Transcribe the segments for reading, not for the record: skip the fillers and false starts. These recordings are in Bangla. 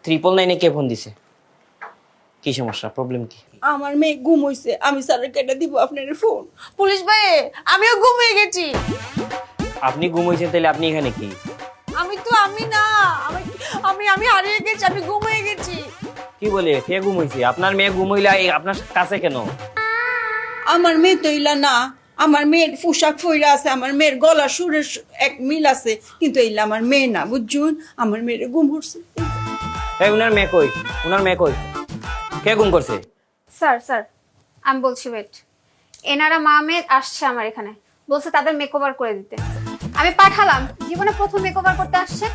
999 কে ফোন দিছে? কি সমস্যা, প্রবলেম কি? আমার মেয়ে গুম হইছে, আমি স্যারের কেটে দিব আপনার ফোন। পুলিশ ভাই আমিও গুম হয়ে গেছি। আপনি গুম হয়েছেন, তাহলে আপনি এখানে কি? আমি না, আমি হারিয়ে গেছি, আমি গুম হয়ে গেছি। কি বলে, কে গুম হয়েছে? আপনার মেয়ে গুম হইলে আপনার কাছে কেন? আমার মেয়ে তো ইলা না, আমার মেয়ের পোশাক ফইরা আছে, আমার মেয়ের গলা সুরের এক মিল আছে, কিন্তু এইলা আমার মেয়ে না, বুঝছুন? আমার মেয়ের গুম হচ্ছে। এই উনার মেয়ে কই? উনার মেয়ে কই? কে গুম করছে? স্যার আমি বলছি ওয়েট। এনারা মা মেয়ে আসছে আমার এখানে, বলছে তাদের মেকওভার করে দিতে। আমি পাঠালাম, জীবনে প্রথম মেকওভার করতে আসছে,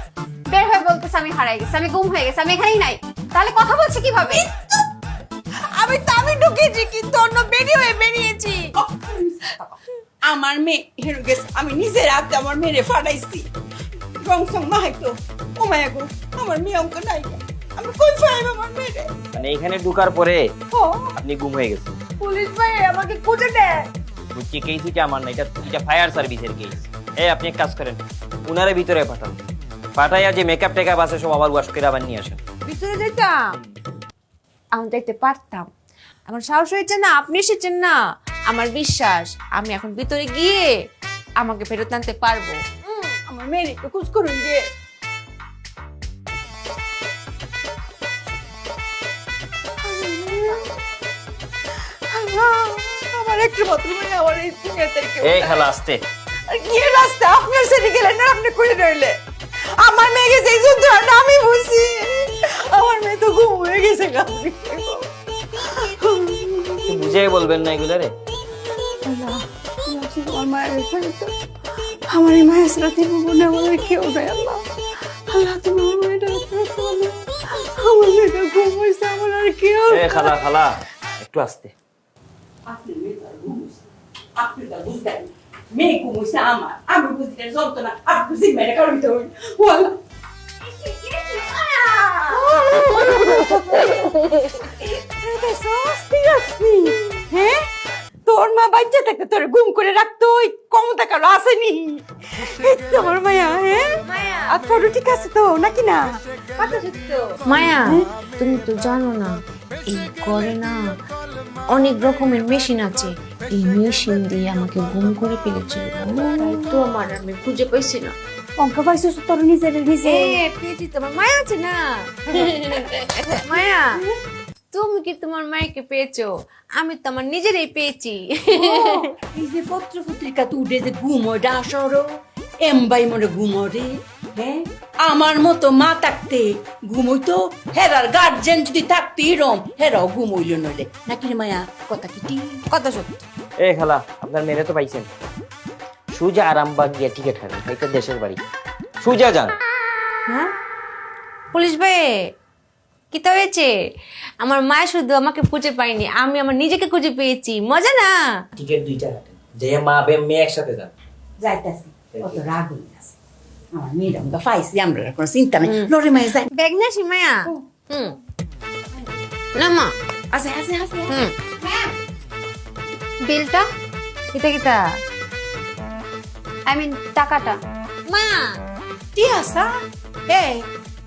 বের হয়ে বলতেছে আমি হারাই গেছি, আমি গুম হয়ে গেছি, আমি এখানেই নাই। তাহলে কথা বলছে কিভাবে? আমি ঢুকেছি কিন্তু অন্য বেরিয়েছি। আমার মেয়ে হেরে গেছে, আমি নিজের হাতে আমার মেয়েরে ফাটাইছি। রং সং না হয়তো ও মায়া গো, আমার মেয়ে অঙ্ক নাই, আমি কই ফাইব আমার মেয়েরে? মানে এখানে ঢুকার পরে ও আপনি গুম হয়ে গেছেন? পুলিশ ভাই আমাকে খুঁজে দেয়। বুঝছি, কেস এটা আমার না, এটা ফায়ার সার্ভিসের কেস। আপনি এক কাজ করেন, উনারে ভিতরে পাঠান, পাঠাইয়া যে মেকআপ টেকআপ আছে সব আবার ওয়াশ করে আবার নিয়ে আসেন। ভিতরে যেতাম, আমি যাইতে পারতাম, আমার সাহস হয়েছে না, আপনি এসেছেন না, আমার বিশ্বাস আমি এখন ভিতরে গিয়ে আমাকে ফেরত আনতে পারবো। আমার মেয়ের একটু কুচ করুন যে। আমার একটু বাথরুমে আমার এই দুনিয়াতে কেউ এই খালা আসতে। আর কি রাস্তা আপনার সাথে গেলেন না, আপনি কই রইলে? আমার মেয়েকে যে যন্ত্রণা আমি বুঝি, আমার মেয়ে তো ঘুম হয়ে গেছে গা। বুঝে বলবেন না এগুলো রে? আমার মায়ের আমার এই মায়ের সাথে মনে আমার কেউ নাই। আল্লাহ আল্লাহ তুমি আমার মেয়েটা আমার মেয়েটা ঘুম হয়েছে, আমার আর কেউ খালা খালা একটু আসতে। আপনি মেয়েটা ঘুম হয়েছে, আপনি তা বুঝতেন মেয়ে ঘুম হয়েছে আমার, আমি বুঝতেন যন্ত্রণা, আপনি বুঝি মেয়েটা কারণ তো ওয়ালা হ্যাঁ, তোর মা বাচ্চা থেকে তোর গুম করে রাখতো, ওই ক্ষমতা কারো আসেনি। তোমার মায়া, হ্যাঁ আর ফটো ঠিক আছে তো নাকি না? মায়া তুমি তো জানো না, এই ঘরে না অনেক রকমের মেশিন আছে, এই মেশিন দিয়ে আমাকে গুম করে ফেলেছিল। তাই তো আমার আমি খুঁজে পাইছি না। অঙ্ক পাইছো তোর নিজের নিজে? পেয়েছি, তোমার মায়া আছে না? মায়া তুমি কি তোমার মায়েকে পেয়েছো? আমি তো আমার নিজেরই পেয়েছি। এই যে পত্র পত্রিকা তো উঠে যে ঘুম ওটা আসর এমবাই মনে ঘুমরে, হ্যাঁ আমার মতো মা থাকতে ঘুমইতো, হেরার গার্জেন যদি থাকতো এরম হেরাও ঘুমইল নইলে নাকি রে মায়া? কথা কি ঠিক? কথা সত্যি। খালা আপনার মেয়ে তো পাইছেন, সুজা আরামবাগ গিয়ে টিকিট হারেন, এটা দেশের বাড়ি, সুজা যান। হ্যাঁ পুলিশ ভাই কি তো হয়েছে? আমার মা শুধু আমাকে খুঁজে পাইনি, আমি আমার নিজেকে খুঁজে পেয়েছি। মজা না? টিকিট 2টা হাটেন, যে মা মেয়ে একসাথে যান। যাইতাছি, কত রাগ হয়ে আছে আমার মেয়েরা, আমরা পাইছি, আমরা কোনো চিন্তা নেই। লড়ে মায়া যাই ব্যাগ না মায়া? না মা আছে আছে আছে। বিলটা কিতা কিতা আই মিন টাকাটা। মা কি আসা? এই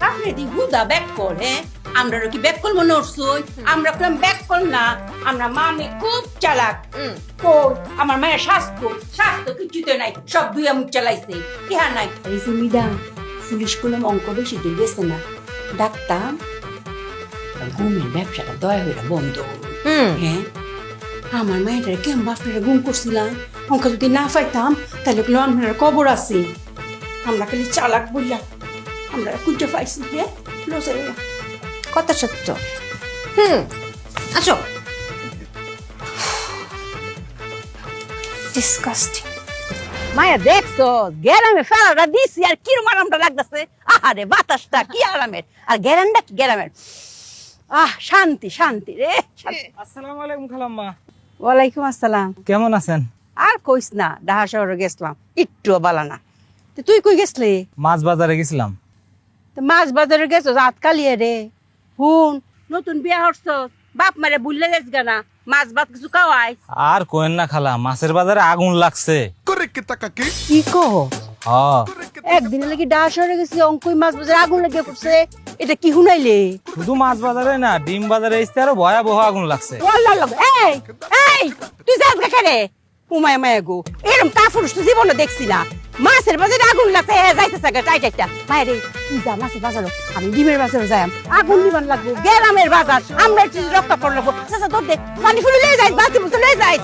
আপনি দি হুদা ব্যাক কল, হ্যাঁ আমরা কি ব্যাক কল মনে হচ্ছই? আমরা কোন ব্যাক কল না, আমরা মানে খুব চালাক। কই আমার মায়ের স্বাস্থ্য কিছুতে নাই, সব দুই মুখ চালাইছে, ইহা নাই। এই যে মিডা পুলিশ করলাম অঙ্ক বেশি দূর গেছে না, ডাক্তার ঘুমের ব্যবসাটা দয়া হইরা বন্ধ। হ্যাঁ আমার মায়ের কেমন আপনারা গুম করছিলাম, অঙ্ক যদি না পাইতাম তাহলে আপনার কবর আছে। আমরা খালি চালাক বললাম, আমরা খুঁজে পাইছি। হ্যাঁ লজারে কথা সত্য। আসো। ডিসকাস্টিং। মায়া দেখছো গ্যারামে ফেলাটা দিছি আর কিরম আরামটা লাগতেছে। আহারে বাতাসটা কি আরামের, আর গ্যারামটা কি গ্যারামের। শান্তি শান্তি রে। আসসালামু আলাইকুম খালাম্মা। ওয়ালাইকুম আসসালাম। কেমন আছেন? আর কইস না, ঢাকা শহরে গেছিলাম, একটু বালানা। তুই কই গেছলি? মাছ বাজারে গেছিলাম। মাছ বাজারে গেছো রাত কালিয়ে রে। হুন নতুন বিয়া হচ্ছ, বাপ মারে বুঝলে গেছ গানা, মাছ ভাত কিছু খাওয়াই। আর কোয়েন না খালা, মাছের বাজারে আগুন লাগছে। কি কহ? হ্যাঁ একদিন লাগি ঢাকা শহরে গেছি, অঙ্কুই মাছ বাজারে আগুন লেগে পড়ছে। এটা কি শুনাইলে শুধু মাছ বাজারে না ডিম বাজারে এসে আরো ভয়াবহ আগুন লাগছে ওয়াল্লাহ লগ এই এই তুই যাস গা কেরে উমায় মায়া গো এরম কাপুরুষ তো জীবনে দেখছি না মাছের বাজারে আগুন লাগছে যাইতে সাগে টাইটা মায়ের তুই যা মাছের বাজারও আমি ডিমের বাজারে যাই আগুন দিবান লাগবো গ্রামের বাজার আমরা রক্ষা করে লাগবো চাচা তোর দে পানি ফুলে লয়ে যাই বাতি মতো লয়ে যাই